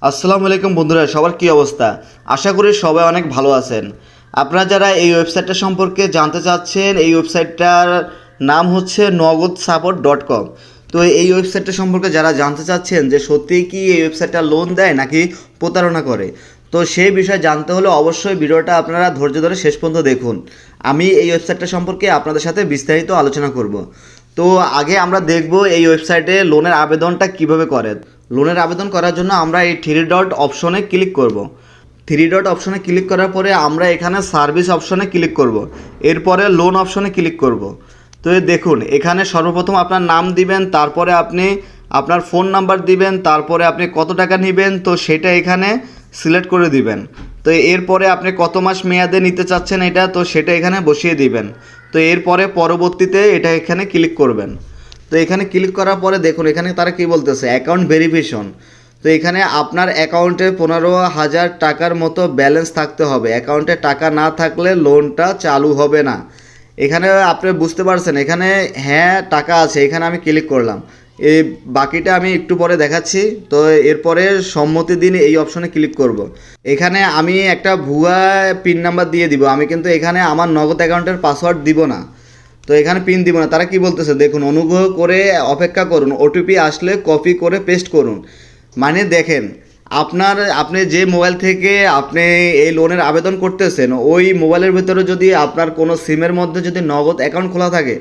আসসালামু আলাইকুম বন্ধুরা, সবার কী অবস্থা? আশা করি সবাই অনেক ভালো আছেন। আপনারা যারা এই ওয়েবসাইটটা সম্পর্কে জানতে চাচ্ছেন, এই ওয়েবসাইটটার নাম হচ্ছে NogodSupport.com। তো এই ওয়েবসাইটটা সম্পর্কে যারা জানতে চাচ্ছেন যে সত্যিই কি এই ওয়েবসাইটটা লোন দেয় নাকি প্রতারণা করে, তো সেই বিষয়ে জানতে হলে অবশ্যই ভিডিওটা আপনারা ধৈর্য ধরে শেষ পর্যন্ত দেখুন। আমি এই ওয়েবসাইটটা সম্পর্কে আপনাদের সাথে বিস্তারিত আলোচনা করব। তো আগে আমরা দেখব এই ওয়েবসাইটে লোনের আবেদনটা কিভাবে করে। লোনের আবেদন করার জন্য আমরা এই থ্রি ডট অপশনে ক্লিক করব। থ্রি ডট অপশনে ক্লিক করার পরে আমরা এখানে সার্ভিস অপশনে ক্লিক করব। এরপরে লোন অপশনে ক্লিক করব। তো দেখুন, এখানে সর্বপ্রথম আপনার নাম দিবেন, তারপরে আপনি আপনার ফোন নাম্বার দিবেন, তারপরে আপনি কত টাকা নেবেন তো সেটা এখানে সিলেক্ট করে দিবেন। তো এরপরে আপনি কত মাস মেয়াদে নিতে চাচ্ছেন এটা, তো সেটা এখানে বসিয়ে দিবেন। তো এরপরে পরবর্তীতে এটা এখানে ক্লিক করবেন। তো এখানে ক্লিক করার পরে দেখুন এখানে তারা কি বলতেছে, অ্যাকাউন্ট ভেরিফিকেশন। তো এখানে আপনার অ্যাকাউন্টে 15,000 টাকার মতো ব্যালেন্স থাকতে হবে। অ্যাকাউন্টে টাকা না থাকলে লোনটা চালু হবে না। এখানে আপনি বুঝতে পারছেন, এখানে হ্যাঁ টাকা আছে, এখানে আমি ক্লিক করলাম। এই বাকিটা আমি একটু পরে দেখাচ্ছি। তো এরপরে সম্মতি দিন এই অপশনে ক্লিক করব। এখানে আমি একটা ভুয়া পিন নাম্বার দিয়ে দিব। আমি কিন্তু এখানে আমার নগদ অ্যাকাউন্টের পাসওয়ার্ড দিব না। তো এখানে পিন দিব না। তারা কি বলতেছে দেখুন, অনুগ্রহ করে অপেক্ষা করুন, ওটিপি আসলে কপি করে পেস্ট করুন। মানে দেখেন, আপনি যে মোবাইল থেকে আপনি এই লোনের আবেদন করতেছেন, ওই মোবাইলের ভিতরে যদি আপনার কোনো সিমের মধ্যে যদি নগদ অ্যাকাউন্ট খোলা থাকে,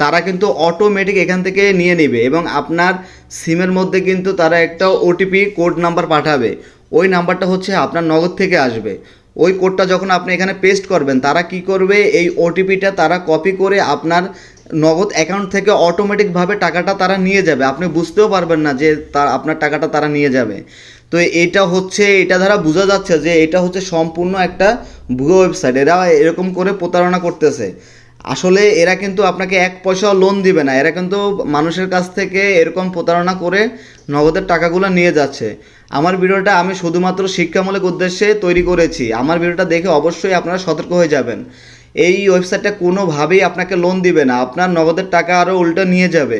তারা কিন্তু অটোমেটিক এখান থেকে নিয়ে নেবে এবং আপনার সিমের মধ্যে কিন্তু তারা একটা ওটিপি কোড নাম্বার পাঠাবে। ওই নাম্বারটা হচ্ছে আপনার নগদ থেকে আসবে। ওই কোডটা যখন আপনি এখানে পেস্ট করবেন, তারা কি করবে, এই ওটিপিটা তারা কপি করে আপনার নগদ অ্যাকাউন্ট থেকে অটোমেটিকভাবে টাকাটা তারা নিয়ে যাবে। আপনি বুঝতেও পারবেন না যে আপনার টাকাটা তারা নিয়ে যাবে। তো এটা দ্বারা বোঝা যাচ্ছে যে এটা হচ্ছে সম্পূর্ণ একটা ভুয়ো ওয়েবসাইট। এরা এরকম করে প্রতারণা করতেছে। আসলে এরা কিন্তু আপনাকে এক পয়সাও লোন দিবে না। এরা কিন্তু মানুষের কাছ থেকে এরকম প্রতারণা করে নগদের টাকাগুলো নিয়ে যাচ্ছে। আমার ভিডিওটা আমি শুধুমাত্র শিক্ষামূলক উদ্দেশ্যে তৈরি করেছি। আমার ভিডিওটা দেখে অবশ্যই আপনারা সতর্ক হয়ে যাবেন। এই ওয়েবসাইটটা কোনোভাবেই আপনাকে লোন দিবে না, আপনার নগদের টাকা আরও উল্টো নিয়ে যাবে।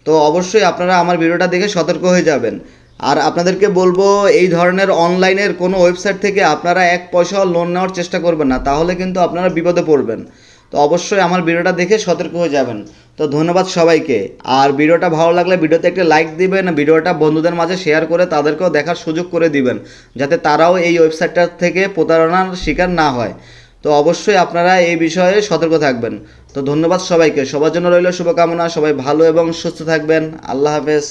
তো অবশ্যই আপনারা আমার ভিডিওটা দেখে সতর্ক হয়ে যাবেন। আর আপনাদেরকে বলবো, এই ধরনের অনলাইনের কোনো ওয়েবসাইট থেকে আপনারা এক পয়সাও লোন নেওয়ার চেষ্টা করবেন না, তাহলে কিন্তু আপনারা বিপদে পড়বেন। তো অবশ্যই আমার ভিডিওটা দেখে সতর্ক হয়ে যাবেন। তো ধন্যবাদ সবাইকে। আর ভিডিওটা ভালো লাগলে ভিডিওতে একটা লাইক দিবেন, ভিডিওটা বন্ধুদের মাঝে শেয়ার করে তাদেরকেও দেখার সুযোগ করে দিবেন, যাতে তারাও এই ওয়েবসাইটটার থেকে প্রতারণার শিকার না হয়। তো অবশ্যই আপনারা এই বিষয়ে সতর্ক থাকবেন। তো ধন্যবাদ সবাইকে। সবার জন্য রইল শুভকামনা। সবাই ভালো এবং সুস্থ থাকবেন। আল্লাহ হাফেজ।